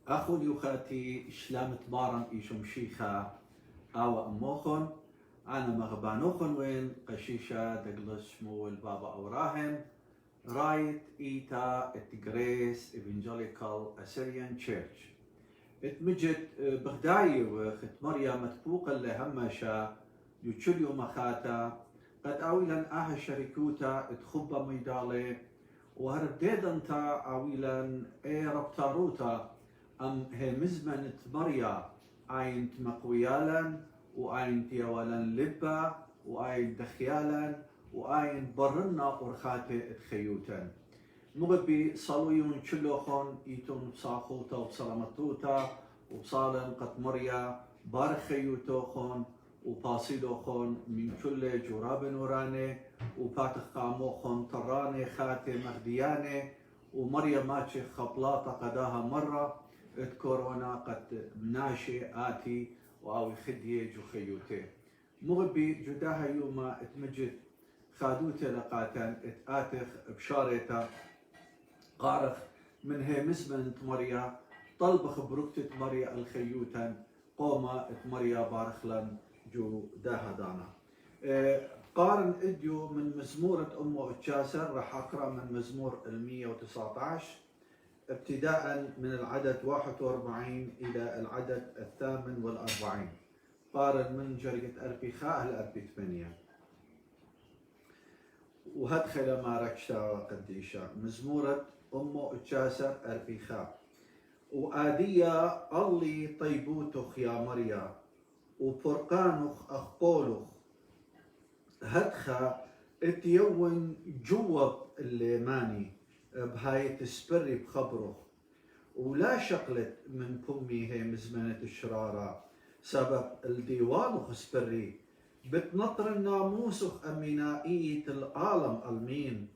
أخو وخاتي شلامت بارم إيشم شيخا أو أموخن أنا مغبانوخن وين قشيشة دقلش مول بابا أوراهم رايت إيتا التجريس إيفنجاليكال أسيريان تشيرش اتمجد بغداي وخت مريا متفوقا لهمشا يوتشليو مخاتا قد أولا شركوتا اتخبا ميدالي وهربديدن تا أولا ربطاروتا أم هي مزمن مريا عين مقويالا وعين تيوالا لبا وعين دخيالا وعين برنا أرخاتي اتخيوتا مغبي صلويون شلوخون إيتون بصاخوتا وبسلامتوتا وبصالن قد مريا بارخيوتوخون وباسيدوخون من كل جراب نوراني وباتخ قاموخون طراني خاتي مغدياني ومريم ماتشي خبلاطة قداها مرة كورونا قد مناشي آتي وأو خدية جخيوتي مغبي جداها يوما اتمجد خادوتي لقاتن اتآتخ بشارتا قارخ من هي مزمن مريا طلبخ بروكتة مريا الخيوتا قوما مريا بارخلن جو داها دانا قارن اديو من مزمورة أمه الجاسر راح أقرأ من مزمور 119 ابتداء من العدد 41 إلى العدد 48 قارن من جرقة أربيخاء لأربي 8 وهدخل ما ركشتا قديشا مزمورة أمه الجاسر أربيخاء وآدية اللي طيبوتخ يا مريا وفرقانخ أخبولخ هدخا اتيون جوب اللي ماني بهاي تسبري بخبره ولا شقلت من فمي هي مزمنة الشرارة سبب الديوان خسبري بتنطر الناموس أمينائية العالم المين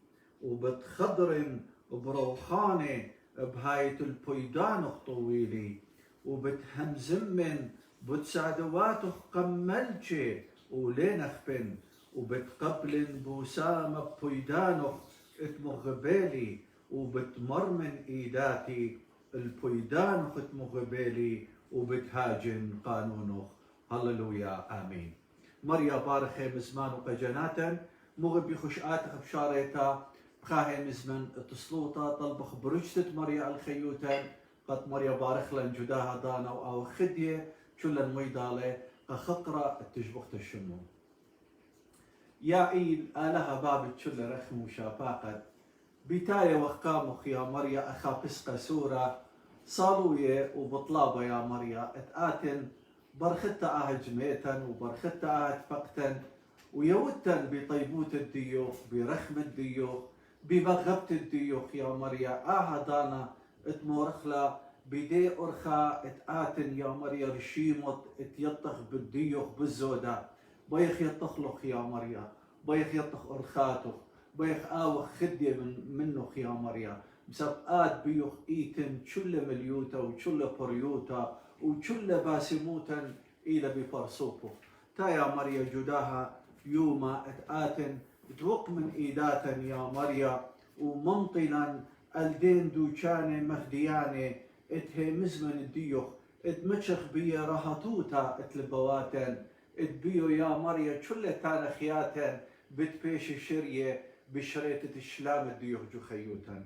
وبتخضر بروحانة بهاي البيدان طويلي وبتهمزمن بتسعدوات قملشي ولينخبن وبتقبلن بوسام بيدانخ اتمغبالي وبتمرمن ايداتي البيدانخ اتمغبالي وبتهاجن قانونخ هللويا امين مريا بارخي مزمان وقجناتا مغبي خشآتخ بشاريتا بخاهي مزمن اتصلوتا طلبخ برجتت مريا الخيوتا قد مريا بارخلن جداها دانا او خدية كلن ميدالي خقرة تجبخت الشمو يا إيل آلها باب تشل رخم وشافاقت بتاية وخقامخ يا مريا أخا بسقة سورة صالوية وبطلابة يا مريا اتآتن برختها جميتا وبرختها فقتا ويوتن بطيبوت الديوخ برخم الديوخ بمغبت الديوخ يا مريا دانا اتمورخلا بدي أرخا اتآتن يا مريا رشيمط اتيطخ بالديوخ بالزودة بيخ يطخلخ يا مريا بيخ يطخ أرخاتخ بيخ آوخ خدية منخ يا مريا مسبقات بيوخ إيتن شل مليوتا وشل بريوتا وشل باسموتا إلى بفرصوكو تا يا مريا جداها يوما اتآتن توق من إيداتا يا مريا ومنطلا الدين دوشاني مخدياني اتهي مزمن الديوخ اتمشخ بيا رهطوتا اتلبواتن اتبيو يا مريا شل تاريخياتن بتبيش الشرية بشريطة الشلام الديوخ جو خيوتن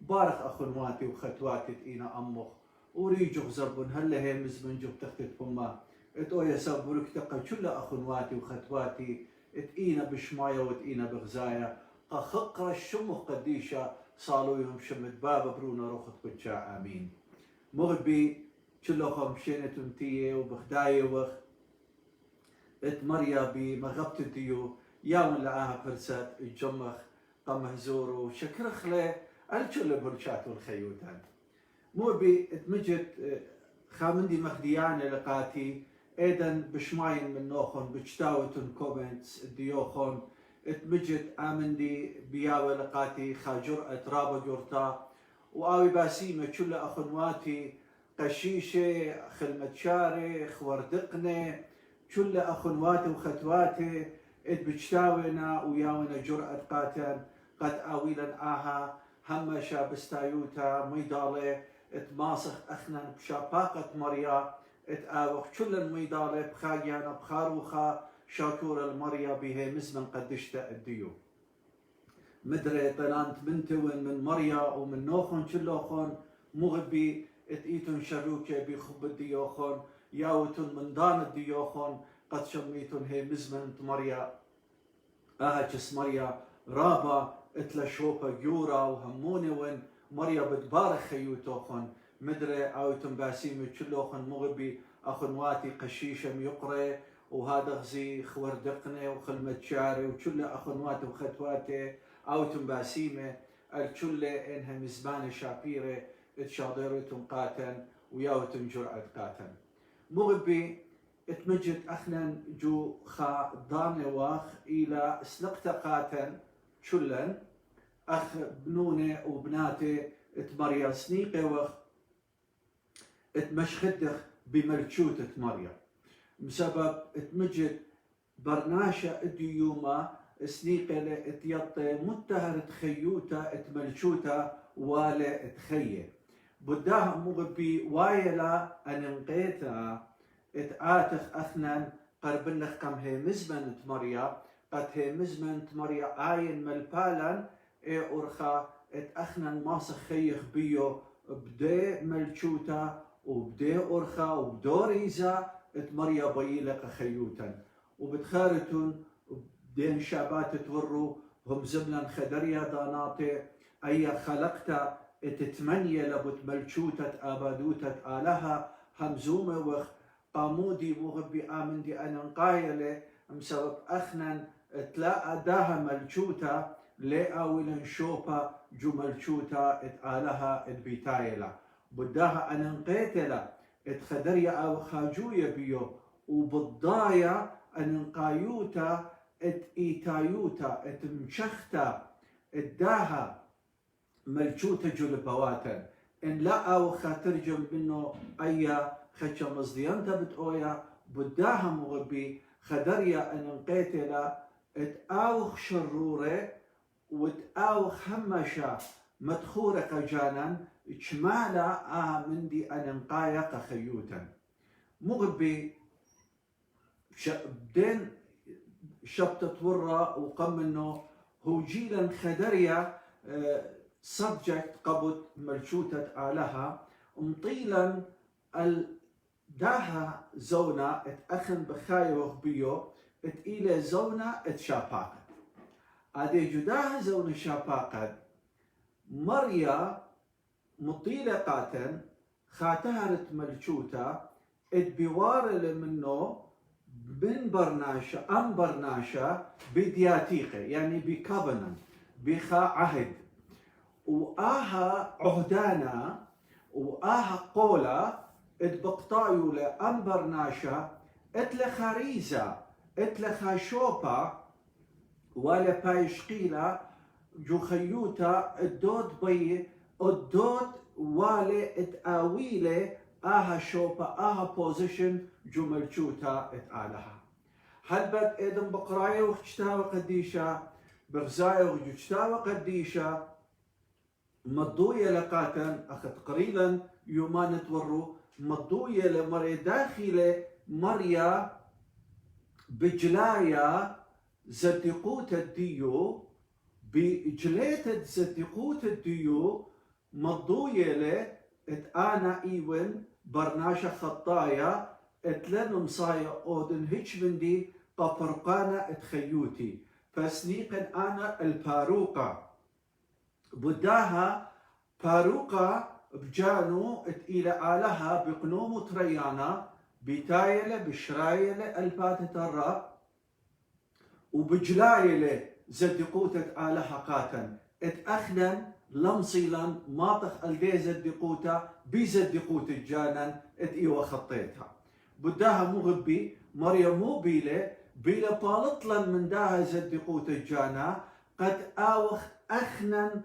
بارخ أخواتي وختواتي تقينا أمخ وريجو زبون هلا هي مزمن جو تختت فما اتويا سابورك تقل شل أخواتي وختواتي اتقينا بشماية واتقينا بغزايا قخقر الشمخ قديشة صالوا يوم شمت بابا برونا روخت بتشاء آمين مغبي شلوخم شينة تيه وبخداية وخ ات مريا بمغبت ديو يا من لعاها فرسات الجمخ قمهزورو شكرخ له الجل برشات والخيوتان مغبي اتمجد خامندي مخديان لقاتي ايدن بشماين من نوخن بجتاوتن كومنتس ديوخن اتمجد آمندي بياوي لقاتي خاجر اترابا جورتا وآوي باسيمة كل أخواتي قشيشة خلمة شاري خوردقنة كل أخواتي وختواتي ات بجتاونا وياونا جرأة قاتن قد آويلا هم شابستايوتا ميدالي ماسخ أخنا بشاباقة مريا آوخ كل الميدالة بخاجانا بخاروخا شاكور المريا بها مزمن قدشت الديو مدري طلانت منتون من مريا ومن نوخون كلوخون مغبي اتيتون شروكة بخب الديوخون ياوتون من دان الديوخون قد شميتون هي مزمن مريا جس مريا رابا اتلا شوبا يورا وهموني وين مريا بتبارك خيوتوخن مدري اوتم باسيمي كلوخن مغبي اخنواتي قشيشم يقري وهذا غزي خوردقني وخلمة شعري وكل اخنواتي وختواتي اوتم باسيمي الكل انها مزبانة شابيرة اتشاضرتم قاتن وياوتم جرعة قاتن مغبي اتمجد اخنا جو خا ضامن واخ الى سلقت قاتن كلن اخ بنونه وبناتي اتمريا سنيقه وخ اتمشخدخ بملشوت اتمريا بسبب اتمجد برناشة اديوما سنيقه اتيطي متهر تخيوتا اتملشوتا ولا اتخيه بداها مغبي وايلا اننقيتا اتآتخ اخنا قربنخ كم هي مزمن تمريا قد هي مزمن تمريا آين ملبالن اي اورخا اتأخنا ماسخ خيخ بيو بدي ملشوتا وبدي اورخا وبدوريزا اتمريا بيلق خيوتا وبتخارتون دين شابات تورو هم زمنا خدريا داناتي اي خلقتا اتتمني لبت ملشوتة ابادوتة آلها همزومة وخ قامودي مغبي آمن دي أنا نقايلة مسبب أخنا تلاقى داها ملشوتا لأولا شوبا جو ملشوتا اتآلها اتبيتايلا بداها أنا نقيتلا اتخدريا أو خاجويا بيو وبالضايا أنا نقايوتا اتإيتايوتا اتمشختا اداها ملشوتا جو لبواتا إن لا أو خاترجم منه أي خدشة مصديانتا بتقويا بداها مغبي خدريا أن نقيتلا اتآوخ شرورة وتآوخ همشا مدخورة قجانا اتشمالا مندي أن نقايا قخيوتا مغبي بدين شبتت ورا وقم انه هو جيلا خدريا سبجكت قبط ملشوتة آلها مطيلا داها زونا اتأخن بخاي وخبيو اتإلى زونا اتشاباقت ادي جداها زونا شاباقت مريا مطيلة قاتن خاتهرت ملشوتا اتبوار منه من برناشا ام برناشا بدياتيقه يعني بكوفننت بخا عهد وآها عهدانا وآها قولا اتبقطايو لأنبر ناشا اتلخاريزا اتلخاشوبا ولا بايشقيلا جو خيوتا الدود بي الدود ولا اتآويلة آها شوبا آها بوزيشن جو ملشوتا اتآلها هلبت ايدن بقرايا وخشتاوى قديشا بغزايا وخشتاوى قديشا مضوية لقاتن أخذ قريلا يومان تورو مضوية لمري داخلة مريا بجلايا زدقوت الديو بجليت زدقوت الديو مضوية ل اتانا ايون برناشا خطايا اتلن مصايا اودن هيش مندي قفرقانا اتخيوتي فسنيقن انا الباروقة بداها باروقة بجانو اتإلى آلها بقنوم تريانا بتايلة بشرايلة الباتترا وبجلايلة زدقوتة آلها قاتن اتأخنن لمصيلا ماطخ الدي زدقوتا بزدقوت الجانن اتإيوة خطيتها بداها مغبي مريم مو بيلة بالطلن من داها زدقوت الجانا قد آوخ أخنن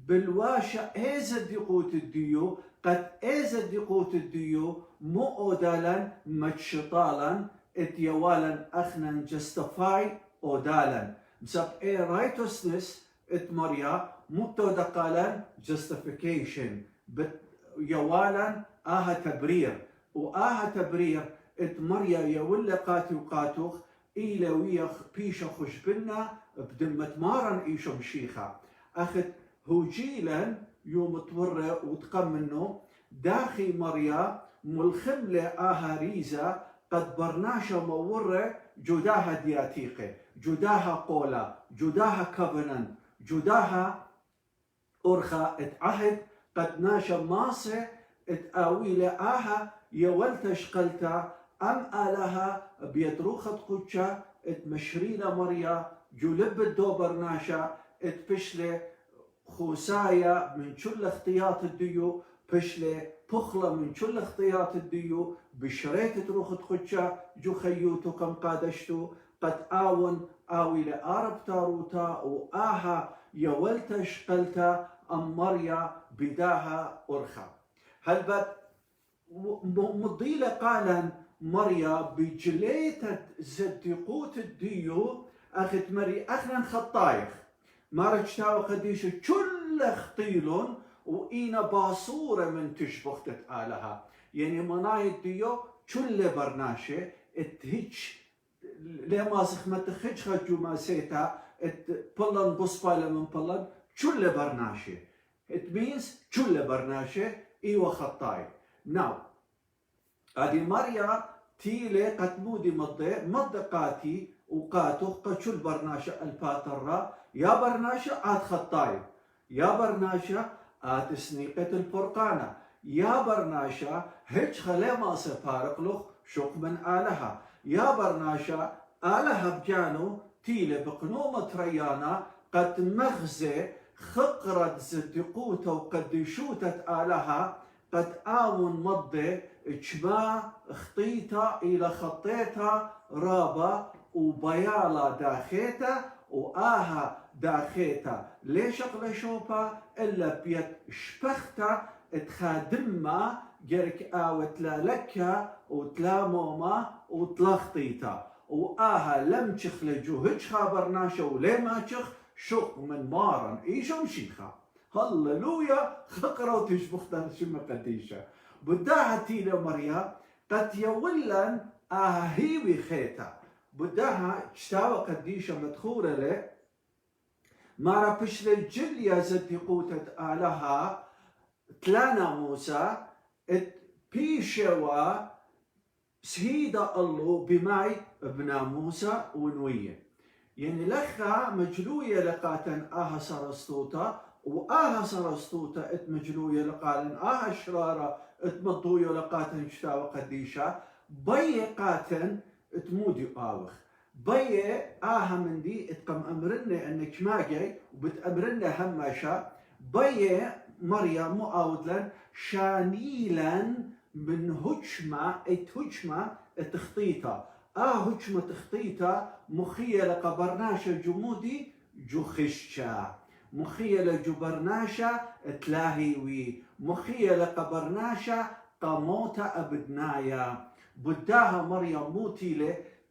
بالواشا ايزدقوت الديو قد ايزدقوت الديو مو اودالا متشطالا اتيوالا اخنا جستفاي اودالا بسبب اي رايتوسنس ات مريا مو دقالا جستيفيكيشن يوالا آها تبرير وآها تبرير ات مريا يولا قاتي وقاتوخ إلى ويخ بيشا خشبنا بدمة مارن إيشو مشيخة أخذ هوجيلا يوم تورى وتقم منه داخي مريا ملخملة آها ريزا قد برناشا مورة جداها دياتيقي جداها قولا جداها كفنن جداها أرخا اتعهد قد ناشا ماسة اتآويلة آها يولتش قلتا أم آلها بيدروخت قدشا اتمشرينا مريا جلب الدوبر ناشا اتبشلة خوسايا من كل اختيات الديو بشلة بخلة من كل اختيات الديو بشريت تروخت قدشا جو خيوتو كم قادشتو قد آون آوي لآرب تاروتا وآها يولتش قلتا أم مريا بداها أرخا هل بد مضيلة قالا مريا بجليتة زدقوت الديو أخت مري أخنا خطايخ مارجتاو قديش كل اختيلون وإينا باصورة من تشبختت آلها يعني مناي الديو كل برناشة اتهج لما سخ تخج خجو ما سيتا بلن بصبالة من بلن كل برناشة it means كل برناشة إيوه خطاي now هذه مريا تيلي قتمودي مضي قاتي وقاتو قشل برناشة الباترة يا برناشة عاد خطاي يا برناشة عاد سنيقة الفرقانة يا برناشة هيج خلي ما سفارق لخ شق من آلها يا برناشة آلها بجانو تيلي بقنومة ريانا قد مغزي خقرت زدقوته وقد شوتت آلها قد آون مضي اجما خطيتا إلى خطيتا رابا وبيالا داخيتا وآها داخيتا ليش أقلشوبا إلا بيت شبختا اتخادمما جرك آوت لا لكا وتلا موما وتلا خطيتا وآها لم تخلجو هج خابرناشا ولي ما تخ شق من مارن إيشو مشيخا هللويا خقرة وتشبختها شم قديشة بداها تيلا مريا قد يولن هيوي خيتا بداها تشتاوى قديشة مدخولة له مارا بشل الجلية زدي قوتة آلها تلانا موسى بيشوا سهيدا الله بماي ابن موسى ونوية يعني لخا مجلوية لقاتن سرستوتا وآها سرستوتا اتمجلوية لقالن شرارة اتمضوية لقاتن شتاوى قديشة بي قاتن اتمودي آوخ بي من دي اتقم أمرنا انك ما جاي وبتأمرنا هماشا بي مريم مؤاودلا شانيلا من هجمة اتهجمة اتخطيطة هجمة تخطيطة مخيلة قبرناشا جمودي جو خششا مخيلة جبرناشا تلاهيوي مخيلة قبرناشا قموتا أبدنايا بداها مريم مو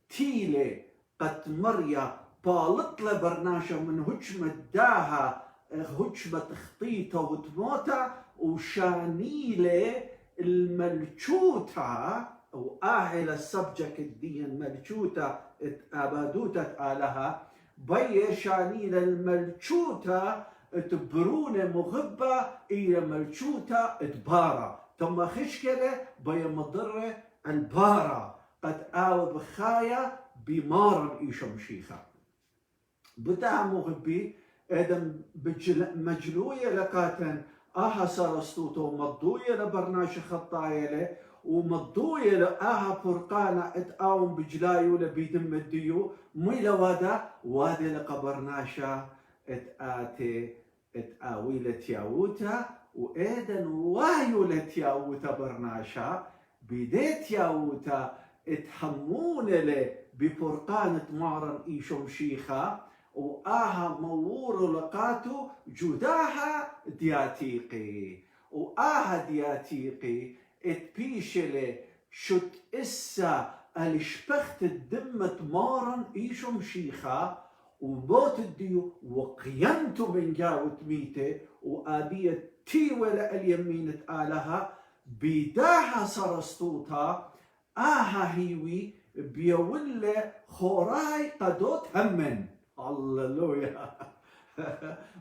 تيلي قد مريا بالطلة برناشا من هجمة داها هجمة تخطيطة وتموتا وشانيلة الملشوتة وآهل السبجك الدين ملشوتة أبادوتة آلها بي شانيلة الملشوتة تبرونة مغبة إلى ملشوتة تبارة ثم خشكلة بي مضرة البارة قد آو بخايا بمارن إيشو مشيخة بدأ مغبي إذن مجلوية لقاتن سرستوتو مضوية لبرناش خطايا له ومضوية لآها فرقانة اتآوم بجلايو لبيدم الديو ميلا وادي لقبرناشا اتآتي اتآوي لتياوتا وإذن وايو لتياوتا برناشا بديت ياوتا اتحمون له بفرقانة مارن إيشو مشيخة وآها مور لقاتو جداها دياتيقي وآها دياتيقي اتبيشله شت إسا الشبخت الدمة مارن إيشو مشيخة وبوت الديو وقيمته من جاوت ميته وآدية تي ولا اليمين آلها بداها سرستوتا آها هيوي بيولا خوراي قدوت همن. هللويا.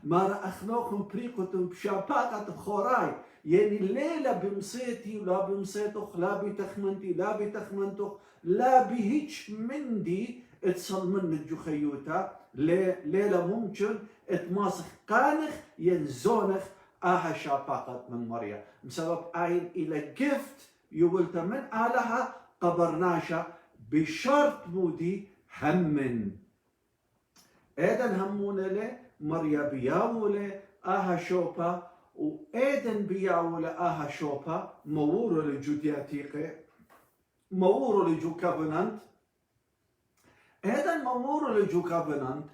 ما رأخناكم بريقتم بشاباقة خوراي يعني الليلة بمصيتي ولا بمصيتك لا بتخمنتي لا بتخمنتك لا بهيج مندي اتصل من الجخيوتا ليلة ممكن اتماسخ قانخ ينزونخ آها شاباقة من مريا بسبب آين إلى جفت يقولت من آلها قبرناشا بشرط مودي همن ايدن همون له مريا بياولة آها شوبا وإيدن بياولة آها شوبا مورو لجودياتيقي مورو لجو كابنانت ايدن مورو لجو كابنانت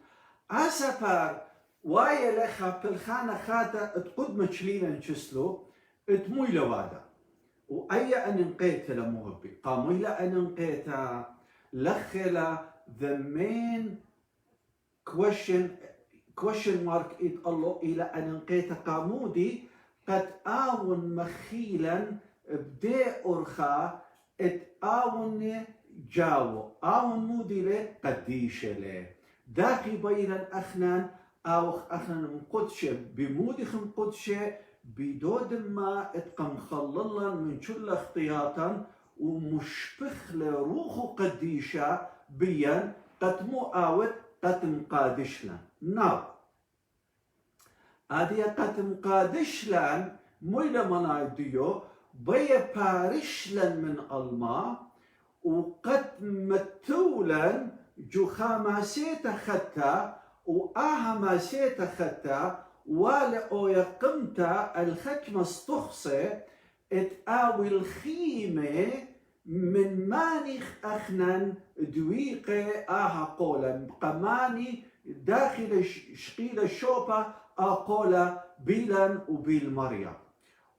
أسفر وايا لخا بالخانة خاتا تقد مشلينا نشسلو تموي لوادا وأي أن نقيت لمغبي قاموا إلى أن نقيت لخلا the main question mark إت الله إلى أن نقيت قامودي قد آون مخيلا بدي أرخا إت آون جاو آون مودي له قديش له داخي بينا أخنان أو أخنان مقدشة بمودي خم قدشة بدود ما اتقم خللا من كل اختياطا ومشبخ لروخ قديشة بيان قتمو آوت قتم قادشلان ناو هذه قتم قادشلان مويلة منايديو بيا بارشلان من الما وقتم متولان جو خاماسيتا ختا وآها ماسيتا ختا ولا أو يقمتا الختمة استخصي اتآوي الخيمة من مانيخ أخنان دويقة آها قولا قماني داخل شقيل الشوبة قولا بيلان وبيل مريا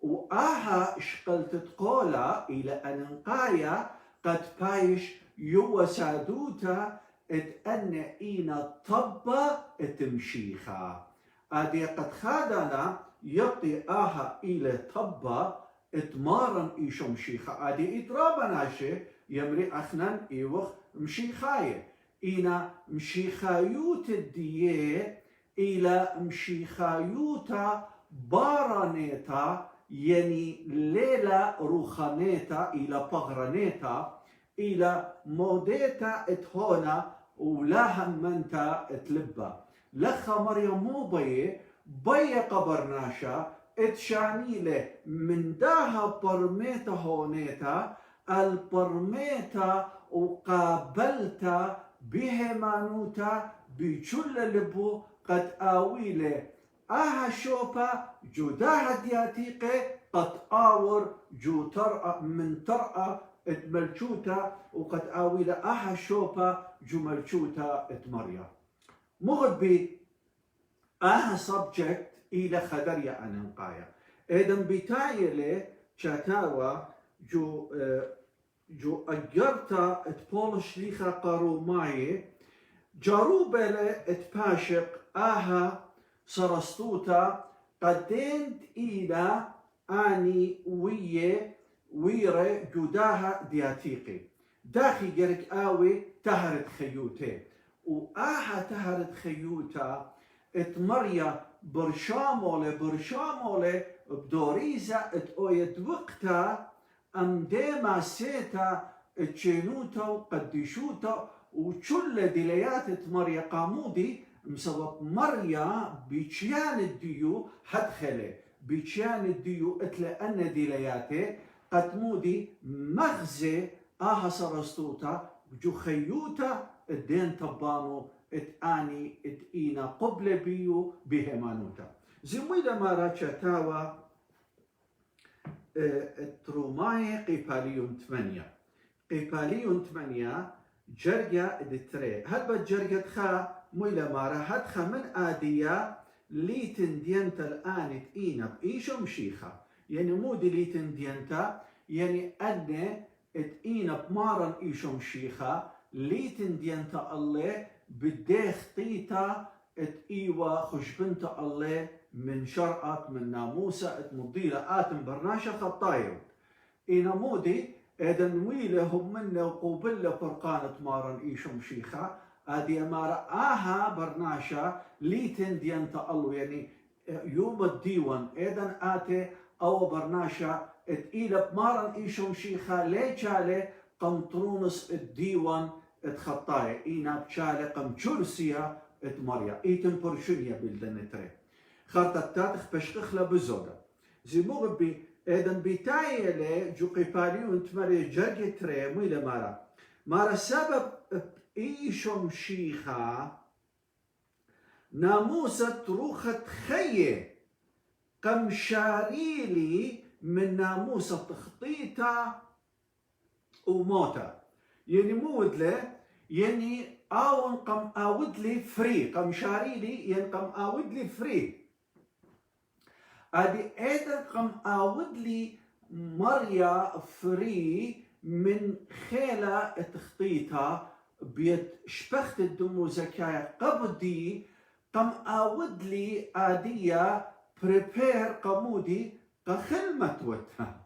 وآها شقلت قولا إلى أنقايا قد بايش يو سادوتا اتأن إينا طبا اتمشيخا أدي قد خادنا يقي آها إلى طبا اتمارن إيشو مشيخا أدي إترابنا شي يمري أخنان إيوخ مشيخاية إينا مشيخايوت الديه إلى مشيخايوتا بارانيتا يعني ليلة روخانيتا إلى بغرانيتا إلى موديتا اتهونا ولا همنتا اتلبا لخا مريم مو بي قبرناشا اتشانيله من داها برميتا هونيتا البرميتا وقابلتا بهمانوتا بكل لبو قد آويله آها شوبا جوداها دياتيقي قد آور جو ترأى من ترأى اتملشوتا وقد آويله آها شوبا جو ملشوتا اتمريا مغبي آها subject إلى خدريا عن انقايا إذن بتايلة شاتاوا جو أجرتا اتبولش ليخا قاروماي جاروبلة اتباشق آها سرستوتا قدينت إلى آني ويرة جوداها دياتيقي داخي جرك آوي تهرت خيوتي وآها تهرت خيوتا اتمريا برشامولة بدوريزة اتويت وقتا ام ديما سيتا اتشينوتا وقديشوتا وكل ديليات اتمريا قامودي مسبب مريا بيتشيان الديو هدخله بيتشيان الديو اتلا ان ديلياته قتمودي مغزي آها سرستوتا جو خيوتا الدين تبانو اتاني اتئينا قبل بيو بهمانوتا زمويدا ماراتشا تاوا التروماي قيباليون 8 قيباليون 8 جرجا دتري هل بجرجا خا مويلا مارا هدخا من آديا ليتن دينتا الآن تئينا بإيشو مشيخا يعني مودي ليتن دينتا يعني أدنى اتئينا بمارن إيشو مشيخا ليتن دينتا الله بديخ طيتا ايوا خشبنت الله من شرعت من ناموسة مضيلة آتم برناشا خطايو إنا مودي إذن ويلهم منا وقوبلة فرقانة مارن إيشم شيخا هذه مارا آها برناشا ليتن ديان تألو يعني يوم الديوان إذن آتي أو برناشا إلى مارن إيشم شيخا ليشالي قمطرونس الديوان اتخطايا إينا بشالي قم جرسيا اتمريا إيتن برشونيا بلدنتري خارطة تاتخ بشقخلا بزودا زي مغبي إذن بتاعي لي جو قيباليون تمري جرجي تري ميلا مارا سبب إيشم شيخا ناموسة روخة خيه قم شاريلي من ناموسة تخطيطة وموتا يعني مود له يعني آون قم آود لي فري قم شاريلي يعني قم آود لي فري ادي ايضا قم آود لي مريا فري من خيلة تخطيطها بيت شبخت الدمو زكايا قبضي قم آود لي آدية بريبير قمودي قخلمت وتها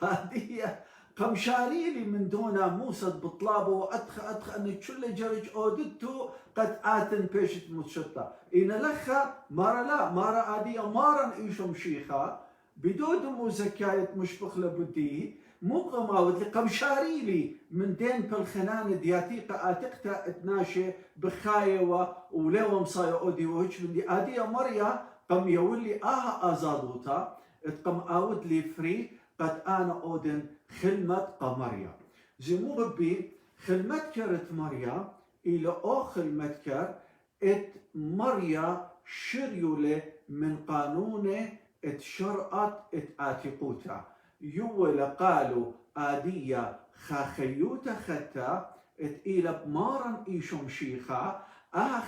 آدية قم شاريلي من دونا موسى بطلابه وأدخ أن كل جرج أودتو قد آتن بيشت متشطة إن لخا مارا لا مارا آدية مارا إيشم شيخا بدود مزكاية مشبخ لبدي مو قماود قم شاريلي من دين بالخنان دياتيقة آتقتا اتناشي بخايوة ولو مصايا أودي وهج من دي آدية مريا قم يولي آها آزادوتا اتقم آود لي فري قد أنا أودن خلمة قمريا زي مغبي خلمة كرت مريا إلى أو خلمة كر ات مريا شريولة من قانون ات شرعت ات آتقوتا يولا قالوا آدية خاخيوتا ختا ات إلى بمارن إيشم شيخا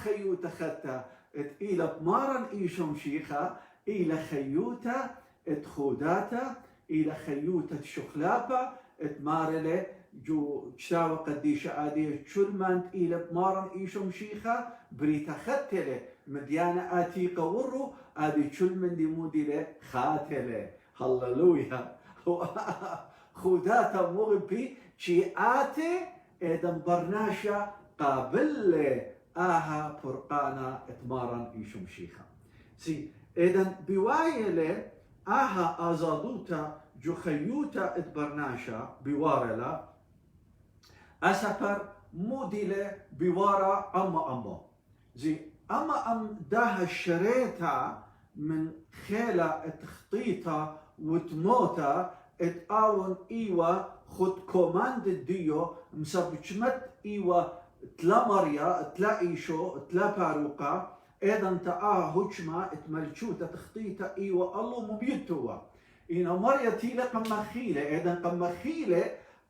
خيوتا ختا ات إلى بمارن إيشم شيخا إلى خيوتا ات خوداتا إلى خيوتة شخلابة اتمارلة جو تشاوى قديشة آدية شلمانت إلى بمارن إيشم شيخة بريتا ختلة مديانة آتيقة ورو آدي شلمن دي موديلة خاتلة هللويا خوداتا مغبي شي آتي إذن برناشا قابل آها فرقانا اتمارن إيشم شيخة سي إذن بوايلة آها آزادوتا جو خيوتا اتبرناشا بوارلا أسفر موديلة بوارا أما زي أما داها الشريطة من خيلة اتخطيطة وتموتا اتقاون إيوة خد كوماند ديو مسبجمت إيوة تلا مريا تلا إيشو تلا باروقا إذا هجمة اتملشوتا تخطيطة إيوة الله مبيتوا إنا مريا تيلا قمخيلة إذا قمخيلة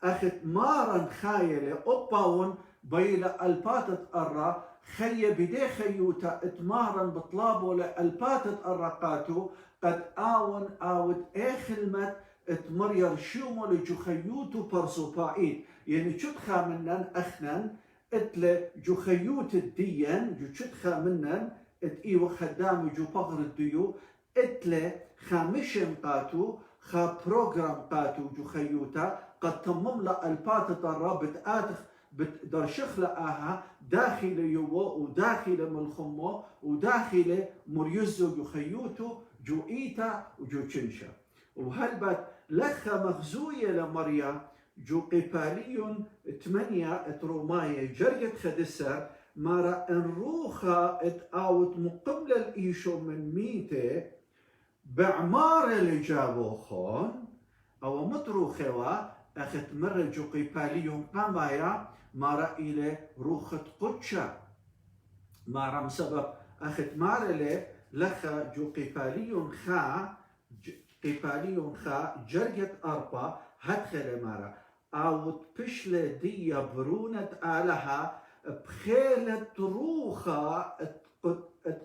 أخت مارن خايلة أباون بيلا الباتت أرى خي بدي خيوتا اتمارن بطلابو لألباتت أرقاتو قد آون آود خلمت اتمرير شومو لجو خيوتو برسوباعيد يعني شدخا منن أخنن اتل جو خيوت الدين جو شدخا منن ات ايوه خدام جو بغر الديو اتل خامشن قاتو خا بروغرام قاتو جو خيوتا قد تمم لا الباتت الرابط آتخ بدرشخ لآها داخل يوو وداخل ملخمو وداخل مريزو جو خيوتو جو إيتا وجو تشنشا وهلبت لخا مغزوية لمريا جو قباليون 8 اتروماية جرجت خدسر مارا انروخا اتقاوت مقبل الإيشو من ميته بعمار اللي جابوخون او متروخوا اخت مرة جو قباليون قامايا مارا إلى روخة قدشة مارا مسبب اخت مارا إلى لخا جو قباليون خا جرجت أربا هدخل مارا اوت بشلة دي برونة آلها بخيلة روخة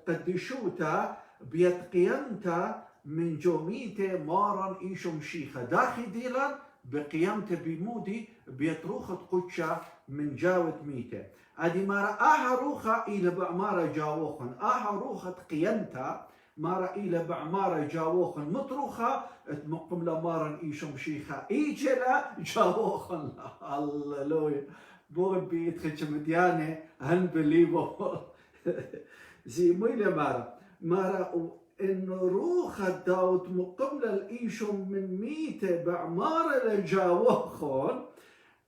تقدشوتا بيت قيمتا من جوميته مارن إيشم شيخة داخي ديلا بقيامته بمودي بيتروخة قدشة من جاوت ميته ادي مارا اها روخة الى بعمارة جاوخن اها روخة قيامتا مارا الى بعمارة جاوخن متروخة تمقم لمارا ايشم شيخة ايجلا جاوخن هاللويا بوغ بيتخش مديانة unbelievable زي ميلة مارا إن روخة داوت مقبلة الإيشم من ميتة بعمارة لجاوخون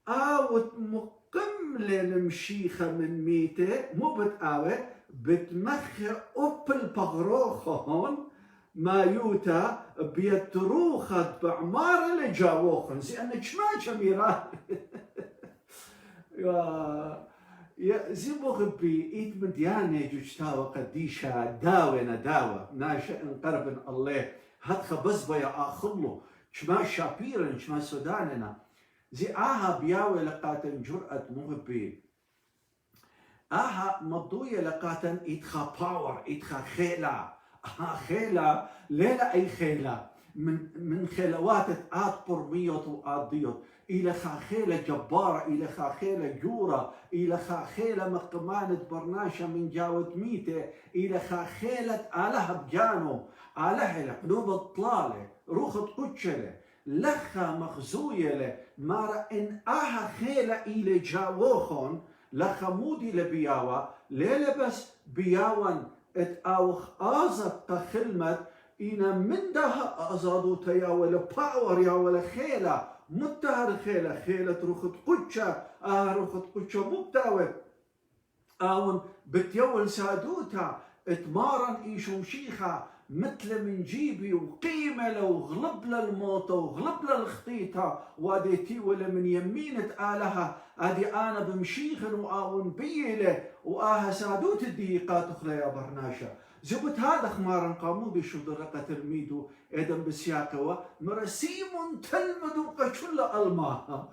آوت مقملة المشيخة من ميتة مو بتآوة بتمخي أوبل بغروخون ما يوتا بيتروخة بعمارة لجاوخون زي أنك ما جميران يا زي مغبي إيد مديانة جوجتاوة قديشة داوة ناشئ انقربن الله هدخ بزبا يا آخلو شما شابيرن شما سوداننا زي آها بياوة لقاتن جرأة مغبي آها مضوية لقاتن إدخا باور إدخا خيلة خيلة ليلة أي خيلة من خيلوات آت برميوت وآت ديوت إلى خاخيلة جبارة إلى خاخيلة جورة إلى خاخيلة مقمانة برناشة من جاود ميتة إلى خاخيلة آلها بجانو آلها قلوب الطلالة روخة قدشلة لخا مخزوية له مارا إن آها خيلة إلى جاوخون لخا مودي لبياوة ليلة بس بياوان اتآوخ آزت تخلمت إنا من ده أزادو تيا ولا باور يا ولا خيلة متهر خيلة روخت قدشة روخت قدشة مبتاوة آون بتيول سادوتا اتمارن إيشو شيخة مثل من جيبي وقيمة له وغلب للموت وغلب للخطيطة واديتي ولا من يمينة آلها ادي انا بمشيخن وآون بيله وآها سادوت الدقيقات اخرى يا برناشا زبط هذا خمارن قامودي شو درقة الميدو ادم بسياقوا مرسيم تلمد وقشل الما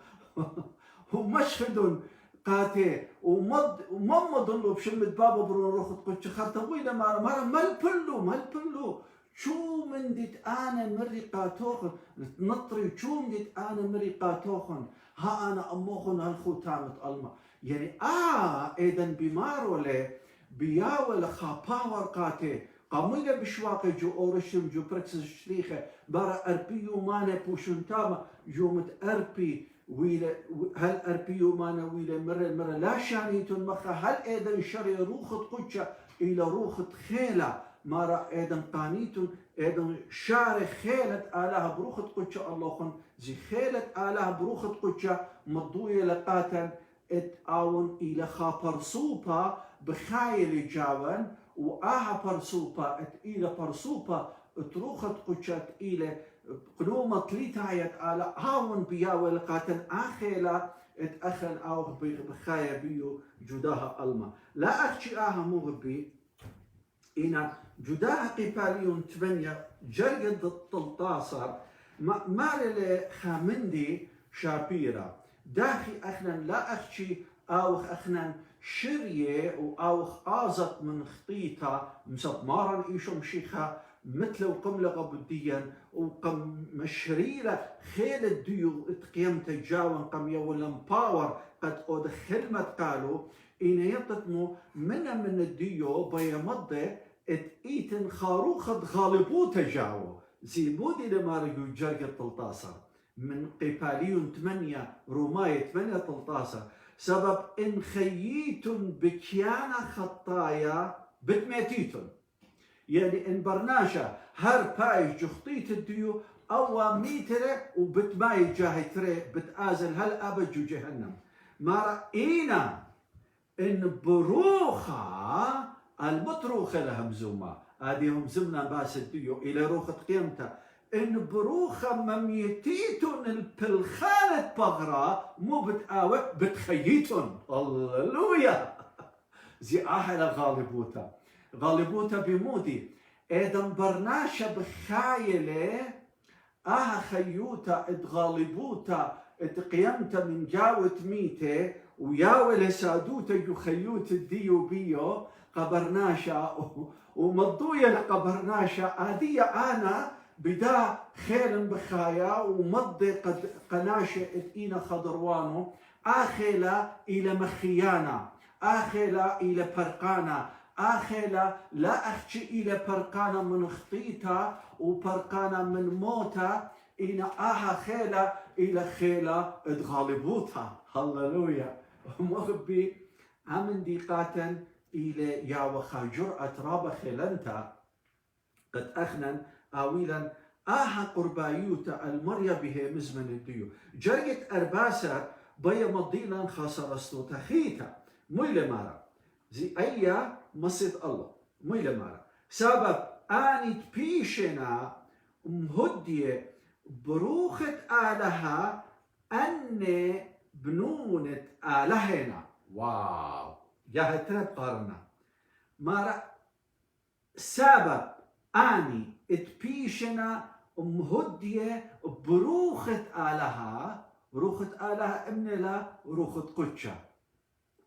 ومشهد قاتي ومض له بشمت بابا برون روخ تقول خاطويله مره مالبلو شو من ديت انا مري قاتوخن نطري شو من ديت انا مري قاتوخن ها انا اموخن هالختامة الما يعني اذن بمارولة بياول خاباور قاتي قامويله بشواقي جو اورشم جو بركسس شريخه برا اربيو مانا بوشنتاما جو متاربي ويلا هل اربيو مانا ويلا مرة لا شانيتون مخا هل ايضا شري روخت قدشة الى روخت خيلة مرة ايضا قانيتون ايضا شاري خيلة آلها بروخت قدشة اللهن زي خيلة آلها بروخت قدشة مضوية لقاتا اتآون الى خابرصوبا بخايل جاون وآها برصوبا الى برصوبا تروخت قدشة الى قلومة تليتايت على هاون بياوة لقاتن آخيلا اتأخن أو بخايا بيو جداها ألما لا أخشي مغبي إنا جداها قباليون 8 جرقد التلطاصر ما خامندي شابيرا داخي أخنا لا أخشي أو أخنا شرية أو آزت من خطيطة مسطمارا إيشو مشيخة مثل وقم لغبديا وقم مشريرة خيل الديو اتقيمت جاون قم يولن باور قد قد خدمت قالوا إن يطتمو من الديو بيمضي اتقيتن خاروخة غالبوت جاو زيبودي لما رجو جرق التلطاسة من قباليون 8 روماية 8 تلطاسة سبب إن خييتن بكيانا خطايا بتميتيتن يعني إن برناشا هر بايش جخطيت الديو أو ميترة وبتماي جاهي تري بتآزل هل أبجو جهنم ما رأينا إن بروخة المتروخة لهمزومة هذه همزمنا باس الديو إلى روخة قيمته إن بروخة مميتيتون البلخانة بغرة مو بتآوك بتخييتون هللويا زي أحلى غالبوتا بمودي إذن برناشا بخايلة خيوتا اتغالبوتا اتقيمتا من جاوت ميته وياول سادوتا جو خيوت الديو بيو قبرناشا ومضوية لقبرناشا آدية أنا بدا خيل بخايا ومضي قد قناشة إينا خضروانو آخلا إلى مخيانا آخلا إلى برقانا آخلا لا أخشي إلى برقانا من خطيتا وبرقانا من موتا إن خيلا إلى خيلا ادغالبوتا هللويا مغبي عمن ديقاتا إلى يا وخا جرأة راب خيلنتا قد أخنن آويلا قربايوتا المريا به مزمن الديو جرقت أرباسا بيا مضيلا خاصرستو تخيتا ميلا مارا زي أيا مصيد الله ميلا مارا سبب آني تبيشنا مهدية بروخة آلها أن بنونة آلهنا واو يا هترب قارنا مارا سبب آني تبيشنا مهدية بروخة آلها روخة آلها إمنلا روخة قدشة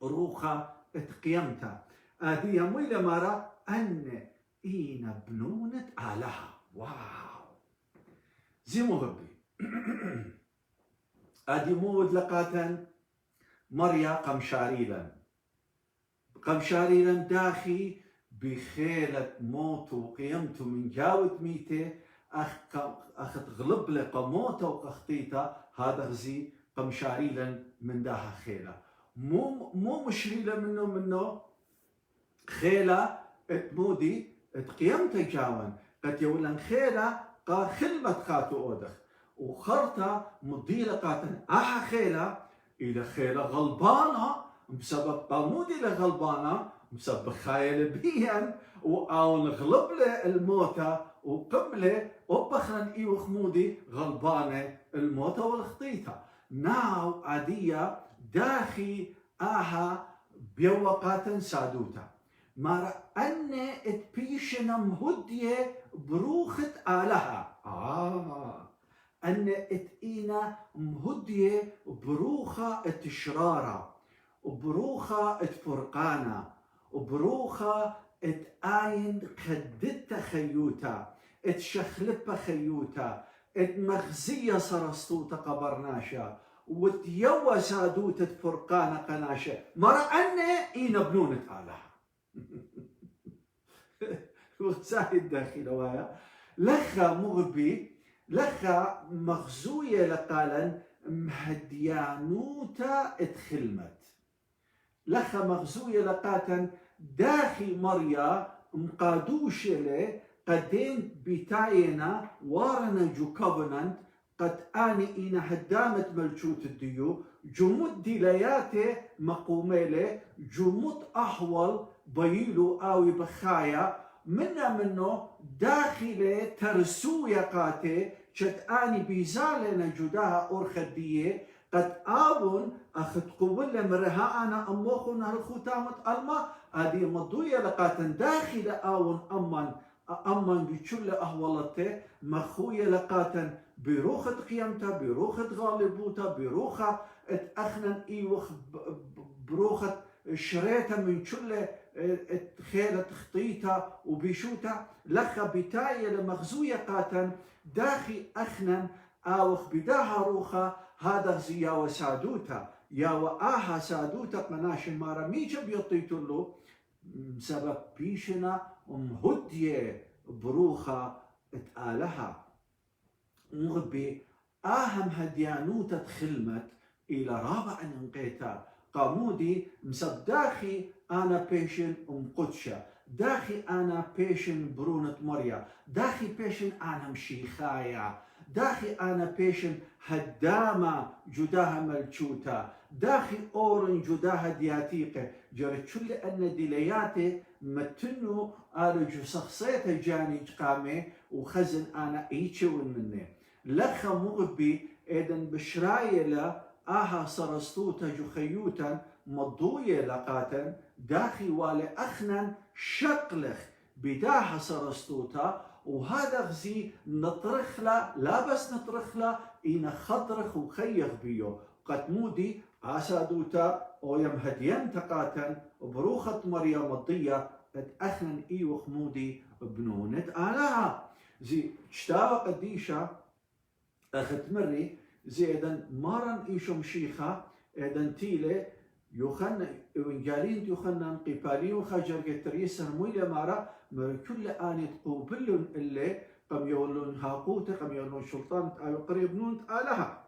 روخة اتقيمتا هذه ميلا مارا أن إينا بنونة آلها واو زي مغبي أدي مود لقاتا مريا قمشاريلا داخي بخيلة موت وقيمته من جاوت ميته أخت غلب لقموته وقخطيته هذا غزي قمشاريلا من داها خيلة مو مشريلة منه خيلة اتمودي اتقيمته جاون قد يولن خيلة قا خلمت خاتو أودخ وخرطة مضيلة قاتن خيلة إلى خيلة غلبانة بسبب قامودي لغلبانة بسبب خايل بيان وأون غلب له الموتى وقبله وبخرن إيو خمودي غلبانة الموتى والخطيطة ناو عادية داخي بيوقات سادوتا مار أن اتبيشنا مهدية بروخة آلها أن اتئينا مهدية بروخة اتشرارة وبروخة اتفرقانا وبروخة اتآين قدت خيوتا اتشخلب خيوتا اتمغزية سرستوتا قبرناشا وتيوى سادوتا اتفرقانا قناشا مرة أن إينا بنونة آلها وساهي الداخل ويا لخا مغبي لخا مغزوية لقالا مهديانوتا اتخلمت لخا مغزوية لقاتا داخي مريا مقادوش له قدين بتاينا وارنا جو كوفننت قد آني إنا هدامت ملجوت الديو جمود ديلياته مقوميله جمود أحول بيلو آوي بخايا منه داخله ترسويا قاتي شت آني بيزالنا جداها أورخدية قد آون أخذ قبل مرها أنا أموخو نهرخو تامت ألما هذه مضوية لقاتن داخل آون أمان بيشل أهولته مخوية لقاتن بروخة قيمتها بروخة غالبوتا بروخة اتأخنن إيوخ بروخة شريتها من شل خيلة خطيتها وبيشوتا لخا بتاية لمغزوية قاتن داخي أخنن آوخ بداها روخة هذا زيا وسادوتا يا وآها سادوتا قناش مارا ميجا بيطيتو له بسبب بيشنا مهدية بروخة اتآلها مغبي آهم هديانوتا تخلمت إلى رابع انقيتا قامودي مصداخي أنا بيشن قدشة داخي أنا بيشن برونة مريا داخي بيشن أنا مشيخايا داخي أنا بيشن هدامة جداها ملشوتا داخي أورن جداها دياتيقة جرت شل أن ديلياتي متنو آرجو شخصيته جاني قامي وخزن أنا إيشون مني لخا مغبي إذن بشرايلة سرستوتا جو خيوتا مضوية لقاتا داخي والي أخنن شقلخ بداها سرستوتا وهذا غزي نطرخلا لا بس نطرخلا إنا خضرخ وخيخ بيو قد مودي عسادوتا ويم هديان تقاتا وبروخة مريم مضية قد أخنن إيوخ مودي بنونة آلها زي تشتاوى قديشة أخت مري زي إذن مارن إيشو مشيخة إذن تيلي يوخن إنجالين يوخنن قباليو خجر كتريس هرمويلة مارا كل آن تقوبلون اللي قم يولون هاقوت قم يولون شلطان قريب نون آلها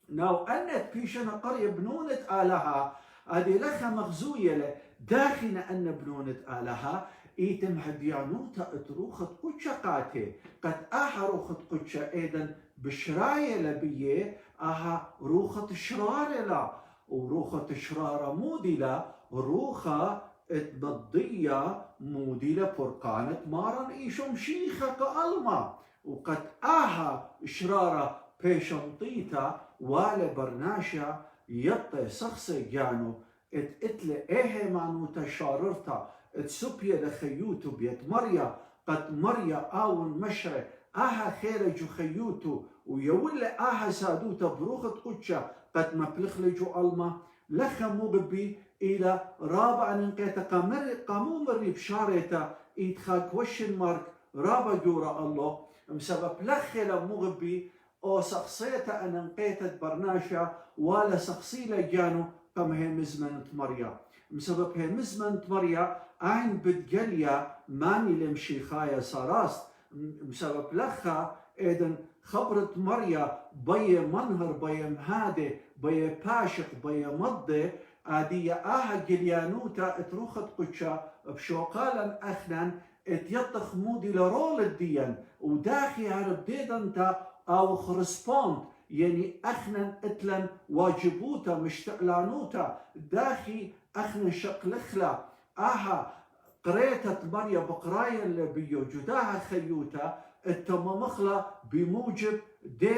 ناو أنت بيشنا قريب نون آلها هذه لخا مغزوية له داخنا أن بنونة آلها إيتم هديانوتا اتروخت قدشة قاتي قد آها روخت قدشة إيدن بشراية لبيه آها روخت شرارة لا وروخة شرارة مودلة روخة اتبضية مودلة فرقانة مارن إيشو مشيخة كألما وقد آها شرارة بيشنطيتا ولا برناشا يطي سخصي جانو اتقتل ايه مانو تشاررتا اتسوبيا لخيوتو بيت مريا قد مريا آون مشري آها خيرجو خيوتو ويولا آها سادوتا بروخة قدشة قد مبلخلجو ألما لخا مغبي إلى رابع ننقيتا قامو مري بشاريتا إدخاك وشن مارك رابع جورا الله بسبب لخلا مغبي أو شخصيتا أن نقيتت برناشا ولا شخصية جانو كم هي مزمنة مريا بسبب هي مزمنة مريا عين بتجليا ماني لمشيخايا ساراست بسبب لخا إذن خبرت مريا بي منهر بي مهادي بي باشق بي مضي عادية آها جليانوتا اتروخت قدشا بشوقالا أخنا اتيطخ مودي لرول الدين وداخي هرب ديدنتا أو خرسبوند يعني أخنا اتلن واجبوتا مشتقلانوتا داخي أخنا شقلخلا آها قريتت مريا بقرايا اللي بيو جداها خيوتا التممخلا بموجب دي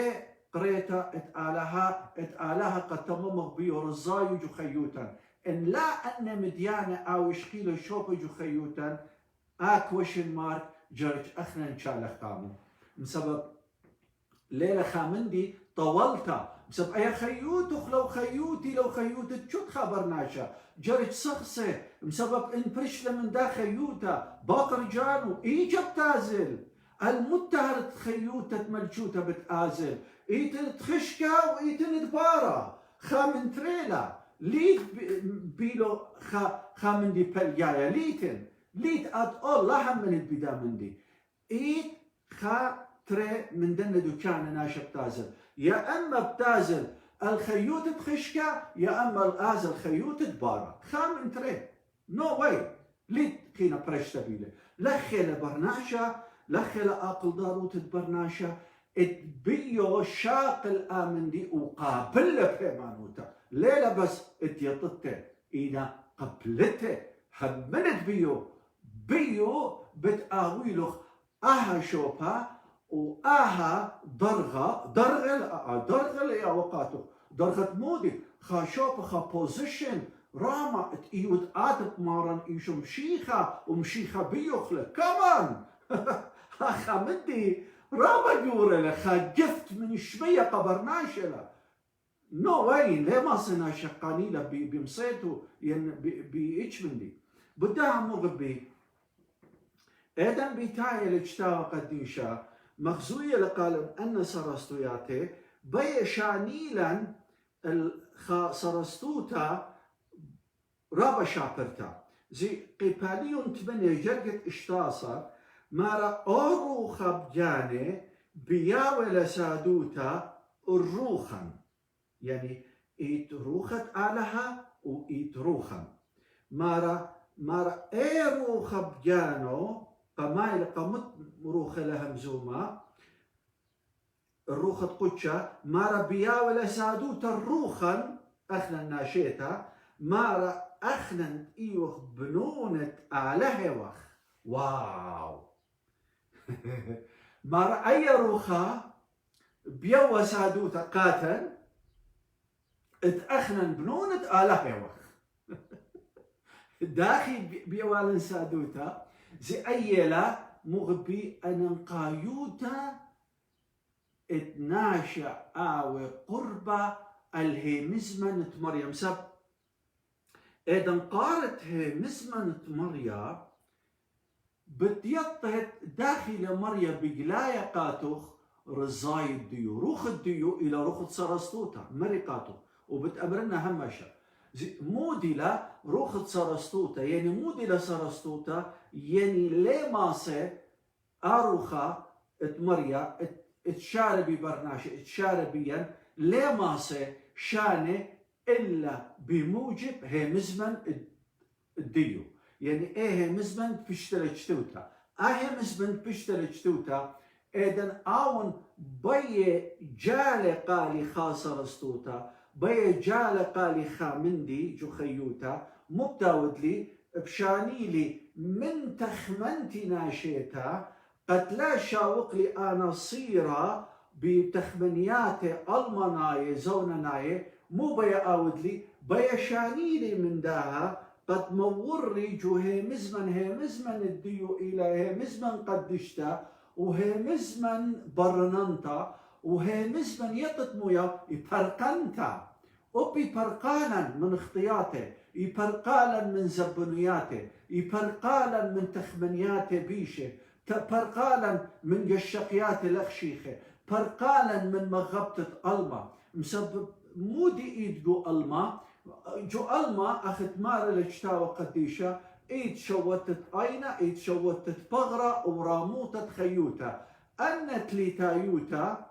قريتا اتآلها قد تممخ بيو رزايو جو خيوتا إن لا أن مديانة أو شكيلو شوبو جو خيوتا وشن مارك جرج أخنا نشالخ كامو بسبب ليلة خامندي طولتا بسبب أي خيوتك لو خيوتي لو خيوتك شو تخبرناشا جرج سخصة بسبب إن برشلة من دا خيوتا باقر جانو إيجب تازل المتهرت خيوتة ملجوتة بتآزل إيتن تخشكا وإيتن دبارا خامن تريلا ليت بيلو خامندي بليايا ليت أد الله من البدا مندي إيت تري من دن دكان ناشب تازل يا أما بتازل الخيوت بخشكا يا أما الآزل خيوت دبارا خامن تري نو واي ليت كينا برشتا بيله لخيل برناشا لخيل أقل داروت برناشا اتبيو شاق الآمن دي وقابل بيمانوتا ليلة بس اتيطته إينا قبلته همنت بيو بتآويلوخ آها شوبا وآها درغل يا وقاتو درغت مودي خا شوبا خا بوزيشن راما اتيود آدب مارن إيشو مشيخة ومشيخة بيوخلة كمان خا مدي رابا جورة خا جفت من شوية قبرناشلة نو واي لما صنا شقانيلة بمصيتو بيتش مندي بدها مغبي إذن بيتايا لجتاوى قديشة مخزوية لقالم أن سرستوياتي بي شانيلا سرستوتا رابا شابرتا زي قباليون تبني جرقت اشتاصر مارا أورو خبجاني بياوي لسادوتا الروخا يعني إيت روخت آلها وإيت روخا مارا إيرو خبجانو قمايل قمت روخة لها مزومة الروخة قدشة مارا بياوي لسادوتا الروخا أخنا الناشيتا مارا أخنا إيوخ بنونة آلها واو مارا أي روخة بيوا سادوتا قاتل اتأخنا بنونة آلها داخي بيوالن سادوتا زي أيلا مغبي أنقايوتا اتناشا آوي قربة الهيمزمنة مريم سب إذن قارت هيمزمنة مريم بتيطت داخل مريا بقلايا قاتوخ رزاي الديو روخ الديو إلى روخ سرستوتا مريقاتو وبتأمرنا همشا موديلا روخ سرستوتا يعني موديلا سرستوتا يعني ليه ماسه أروخا اتمريا اتشاربي برناش اتشاربيا ليه ماسه شانه إلا بموجب هي مزمن الديو يعني ايه مزمن بيشتري توتا ايه مزمن بيشتري توتا اذن اون بي جالي قالي خاصر استوتا بي جالي قالي خامندي جو خيوتا مبتاود لي بشاني لي من تخمنتي ناشيتا قد لا شاوق لي انا صيرة بتخمنيات المناي زونناي مو بي اود لي بي شاني لي من داها قد موري جو هي مزمن الديو إلى هي مزمن قدشتا وهي مزمن برننتا وهي مزمن يطت مويا يبرقنتا وبي برقالا من اختياته يبرقالا من زبنياته يبرقالا من تخمنياته بيشه برقالا من قشقيات الأخشيخة برقالا من مغبطة ألما مسبب مودي إيدقو ألما جو ألما أخذ مار الاشتاوى قديشة إيد شوتت أينا إيد شوتت بغرة وراموتة خيوتا أن تليتايوتا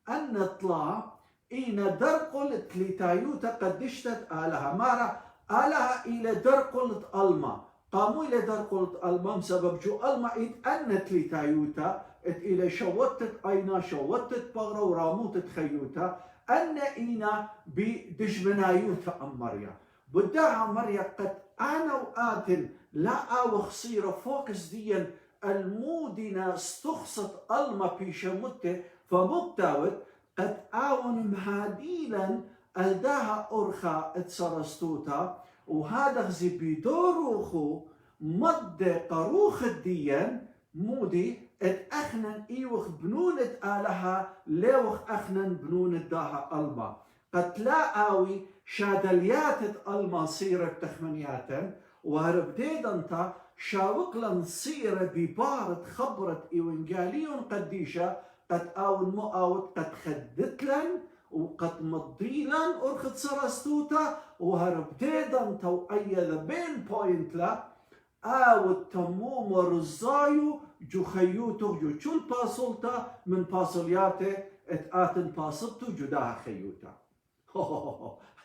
أن طلع إينا درقل تليتايوتا قدشتت آلها مارا آلها إلى درقل ألما قاموا إلى درقل ألما بسبب جو ألما إيد أن تليتايوتا إلى شوتت أينا شوتت بغرة وراموتة خيوتا أن إينا بدجمنايوتا أمريا بداها مريا قد أنا وآتن لا أوخ صيرة فوكس ديا المودنا استخصت ألما بيشمته فمبتاوت قد آون مهاديلا ألداها أرخا اتسرستوتا وهذا غزي بدوروخو مد قروخ الديا مودي أخنن إيوخ بنونة آلها ليوخ أخنن بنونة داها ألما قد لا آوي شادليات ألما صيرة تخمنياتا وهرب ديدنتا شاوقلا صيرة ببارة خبرة إيوانجاليون قديشة قد آون مؤاوت قد خدتلن وقد مضيلن أرخد سرستوتا وهرب ديدنتا وأيضا بين بوينت لا آوت تموم رزايو جو خيوتو جو چول باسولتا من باسولياته اتآتن باسلتو جداها خيوتا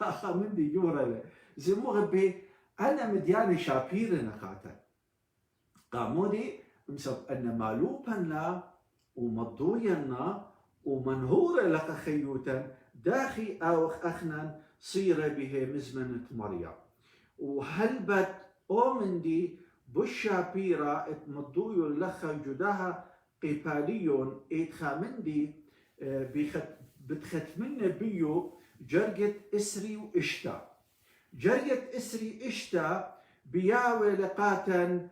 ها من دي جورة زي مغبي أنا مدياني شابير نقاتا قامودي مسب أن مالوبا لا ومضوينا ومنهورة لك خيوتا داخي أوخ أخنا صيرة به مزمنة مريا وهلبت أومندي بالشابيرة اتمضويو لخا جداها قيباليون اتخامندي بتختمن بيو جرجة إسري وإشتا جرجة إسري إشتا بياوي لقاتا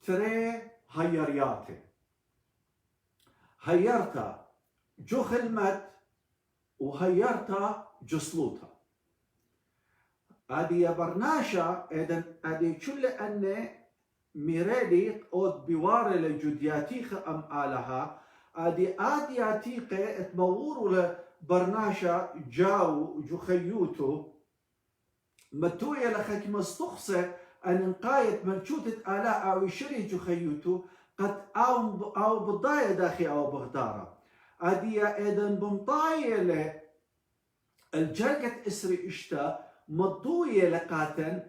تري هيرياتي هيرتا جو خلمت وهيرتا جسلوتا هذه برناشا هذه كل أن ميريدي قد بوار لجودياتيخ أم آلها هذه آدياتيقة اتموروا لبرناشا جاو جو خيوتو متوية لخك مستخصة أن انقايت منشوتة آلاء أو يشري جو خيوتو قد أو بضاية داخل أو بغدارة هذه إذن بمطاية الجرقة إسري إشتا مضوية لقاتن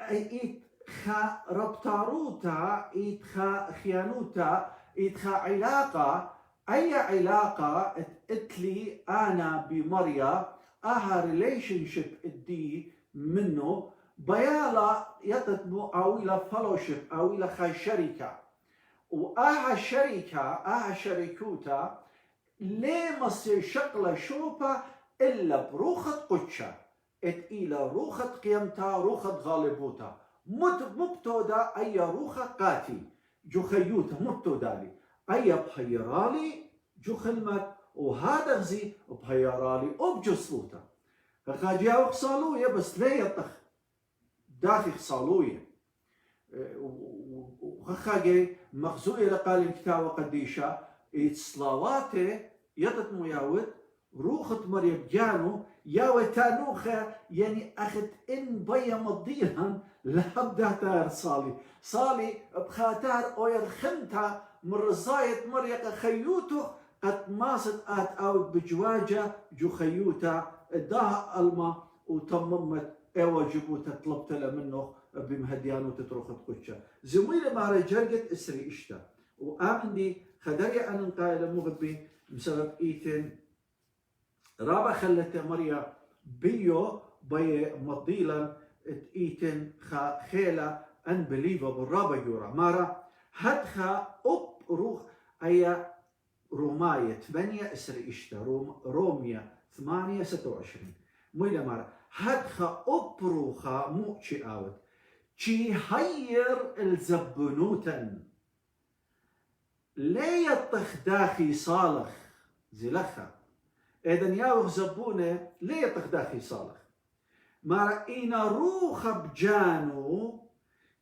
إيت خا ربطاروتا إيت خا خيانوتا إيت خا علاقة أي علاقة اتلي أنا بمريا أها ريليشنشيب دي منه بيالا يتدمو أو إلى فلوشيب أو إلى خا شركة وأها شركة أها شركوتا ليه مصير شقلة شوبة إلا بروخة قدشة إلى روخة قيمتا روخة غالبوتا مبتودا أي روخة قاتي جو خيوتا مبتودا لي أي بحيرالي جو خلمت وهذا غزي بحيرالي وبجو صلوتا فقاجيا وخصالوية بس ليه يطخ داخل خصالوية وخخاجي مخزوية لقال الكتاب قديشة إتصلاواته يطت ياود روخت مريم جانو ياوي تانوخة يعني أخذ إن بيا مضيها لحبدا تار صالي بخاتار أو الخمتا من رزاية مريم خيوتو قد ماست آت أود بجواجة جو خيوتا اداها ألما وتممت ايوا جبوتا طلبت له منه بمهديان وتترخت قدشة زميلة مع رجرقت اسري اشتا وآمن دي خدري أن نقايل مغبي بسبب ايتن رابع خلت مريا بيو بي مضيلا ايتن خيلة unbelievable رابع يورا مارا هدخا روخ اي روماية 8 اسري اشتا روميا 8 26 مويلة مارا هدخا روخا موشي اوت شي هير الزبنوتن ليه يطخ داخي صالخ زلخا إذن ياوخ زبونة ليه يطخ داخي صالخ ما رأينا روخ بجانو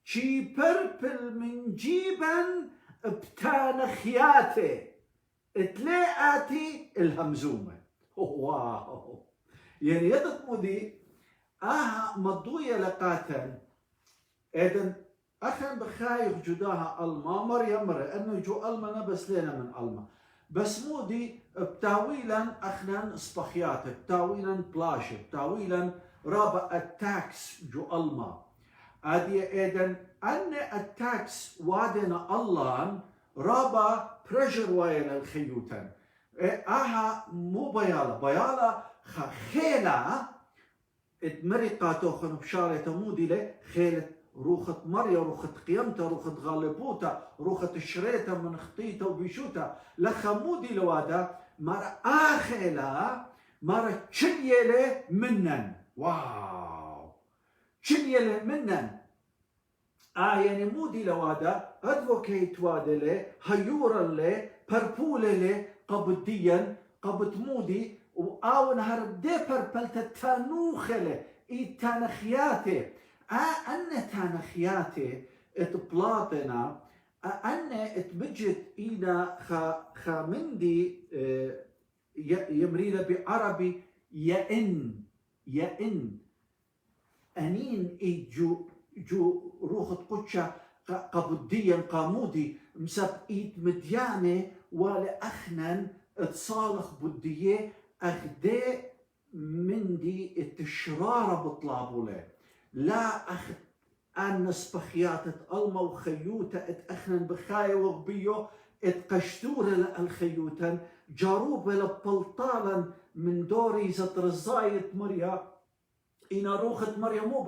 شي بربل من جيبا بتانخياته تلاقاتي الهمزومة واو يعني يدك مودي مضوية لقاتن إذن أخن بخايف جداها ألما مريم مرة أنه جو ألما نبس لنا من ألما بس مودي بتاويلا أخنا سبخيات بتاويلا بلاش بتاويلا رابع التاكس جو ألما أدي إذن أن التاكس وادنا الله رابع بريشر وايل الخيوتن مو بيالا خيلة اتمرقاتو خن بشارة مودي له خيلة روخت مريا روخت قيمتا روخت غالبوتا روخت شريتا من خطيتا وبيشوتا لخمودي لوادا مرة آخلا مرة تشنيلة منن واو تشنيلة منن يعني مودي لوادا ادفوكيت وادله هيورا له بربولة له قبديا قبد مودي وآون هرب دي بربلتا تانوخله اي تانخياته أن تانخياتي اتبلاطنا أن اتبجت إلى خامندي يمرينا بعربي يئن أنين جو روخت قدشة قبضيا قامودي مسب إيد مديانة ولا أخنن اتصالخ بديه أخدي مندي التشرارة بطلابو له لا أخذ أن سبخيات ألما وخيوتا اتأخنن بخايا وغبيو اتقشتور الخيوتا جاروب لبلطالا من دوري زترزاية مريا إنا روخت مريا مو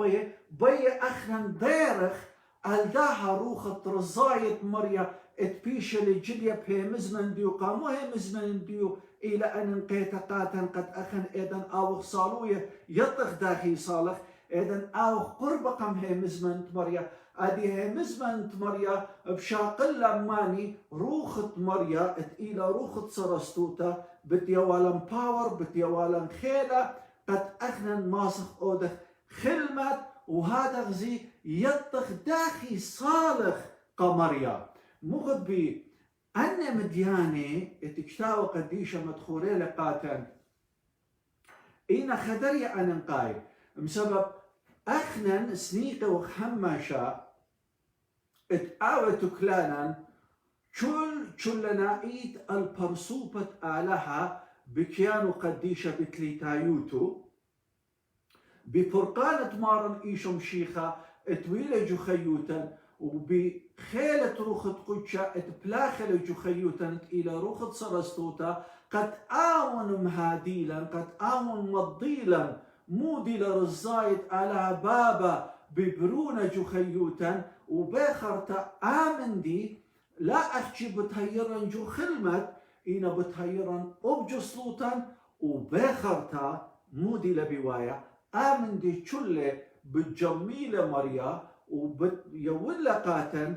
بي أخنن ديرخ الداها روخت رزاية مريا اتبيش لجليا بهي مزمن ديو قامو هي مزمن ديو إلى أن انقيت قاتن قد أخن إذن أوخ صالوية يطخ داخي صالح إذن أوخ قرب قم هي مزمن مريا أدي هي مزمن مريا بشاقل لماني روخت مريا إلى روخت سرستوتا بتيوالن باور بتيوالن خيلة قد أخنن ماسخ أودخ خلمت وهذا غزي يطخ داخي صالح قمريا مغبي أن مديانة اتكتاو قديشة مدخولة لقاتن إينا خدري عن نقاي بسبب أخنن سنيقة وخماشا اتعاوة كلانا شلنا إيد البرصوبة آلها بكيانو قديشة بتليتايوتو بفرقانة مارن إيشم شيخة اتويلة جخيوتا وبخيلة روخت قدشة اتبلاخلة جخيوتا إلى روخت سرستوتا قد آون مهاديلا قد آون مضيلا مودي لرزايد على بابا ببرونة جخيوتا وباخرتا آمن دي لا أخشي بتهيرا جو خلمت إنا بتهيرا أبجو سلوطا وباخرتا مودي لبوايا آمن دي شلة بجميلة مريا ويولا قاتن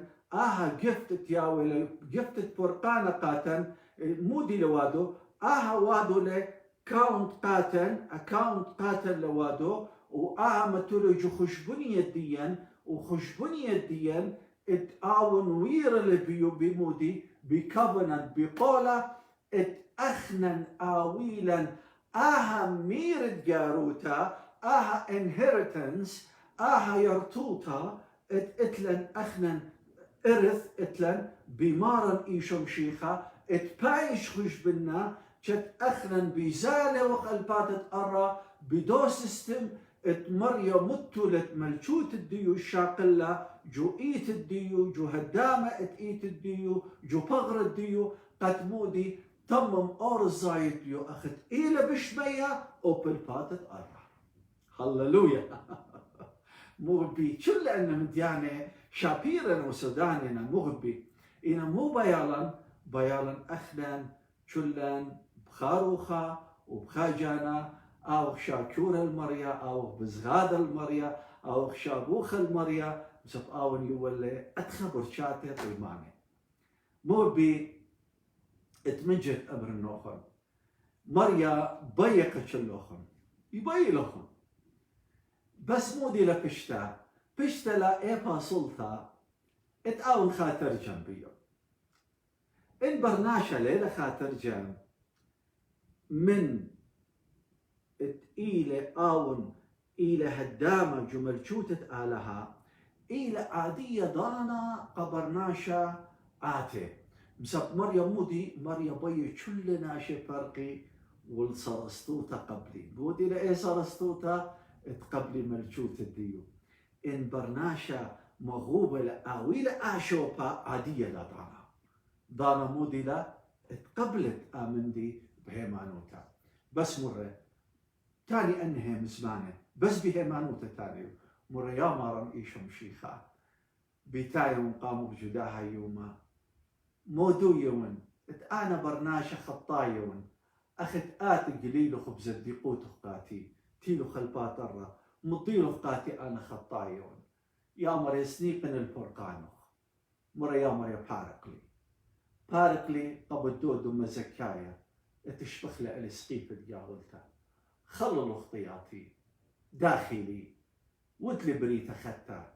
جفتت ياوي جفتت فرقانة قاتن مودي لوادو وادو له كاونت قاتن اكاونت قاتن لوادو متولو جو خشبونية ديا وخشبونية ديا ات آون وير اللي بمودي بكفنن بقوله ات أخنن آويلا آها ميرد جاروتا آها inheritance آها يرتوتا ات اتلن أخنن إرث اتلن بمارن إيشم شيخا ات بايش خوش بنا شت أخنن بزالة وقلبات أرى بدو سيستم ات مريا متولت ملشوت الديو الشاقلة جو إيت الديو جو هدامة ات إيت الديو جو بغر الديو قتمودي تمم أور الزايد ديو أخت إيلا بشمية أوبل باتت أرى هللويا مغبي شل أن مديانة شابيرا وسوداننا مغبي إنا مو بيالا أخنان شلان بخاروخا وبخاجانا أو شاكور المريا أو بزغاد المريا أو شابوخ المريا بسب آون يولي أتخبر شاتي طيماني مغبي اتمجد أمر النوخن مريا بيقت شلوخن يبي لخن بس مودي بشتا لا إيبا سلطة اتقاون خاطر جنبيو إن برناشا ليلة خاطر جنب من إلى آون إلى هدامة جمل شوتت آلها إلى عادية دانا قبرناشا آتي بسب مريا مودي مريا بي كل ناشي فرقي والصرستوتا قبلي مودي لإيه صرستوتا تقبلي ملشوت الديو إن برناشا مغوبة لآويلة آشوبا عادية لا دانا مودي لا تقبلت آمندي بهيمانوتا بس مرة تاني أنها مسمانة بس بهيمانوتا تاني مرة يا مارن إيشم شيخا بتايم قاموا بجداها يوما مودو يوم أنا برناشا خطايون أخت قليل خبز الدقوت قاتي تيلو خلبات الرا مطيلو قاتي أنا خطايون يا مرة سنيقن الفرقانو مرة يا مرة بارقلي قبل دودو مزكايا تشبخ له السقيف الجاولتا خللو اختياطي داخلي ودلي بريتا ختا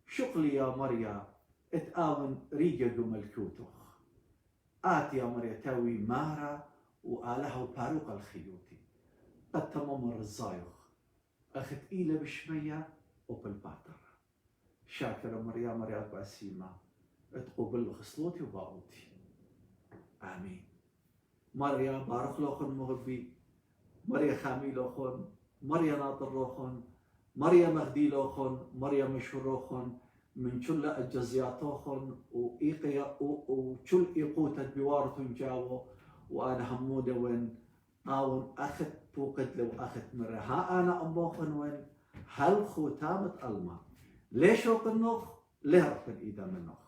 شقلي يا مريا اتآمن ريجا ملكوتوخ آتي يا مريا تاوي مارا وآله باروق الخيوتي قد تممر الزايخ أخت إيلة بشمية وبالباتر شاكرة مريا باسيما اتقبل خصلوتي وباوتي آمين مريا بارك لوخن مغبي مريا خامي لوخن مريا ناطر لوخن مريا مغدي لوخن مريا مشهور لوخن من كل الجزياتوخن وإيقيا وكل إيقوتت بوارتن جاو وأنا همودة وين آون أخت بوقت لو أخت مرة ها أنا أموخن وين هل ختامة ألما ليش شوق النخ لهرقن إيدا منخ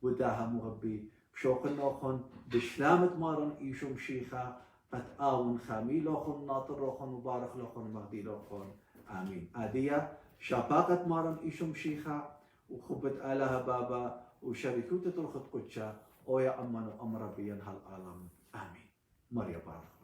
وداها مغبي بشوق النوخن بشلامة مارن إيشم شيخا قد آون خامي لوخن ناطر لوخن مبارك لوخن مغدي لوخن آمين آدية شاباقة مارن إيشم شيخا وخبت آلها بابا وشركوتة الخط قدشة ويا أمن أمر بين هالعالم آمين مريا بارك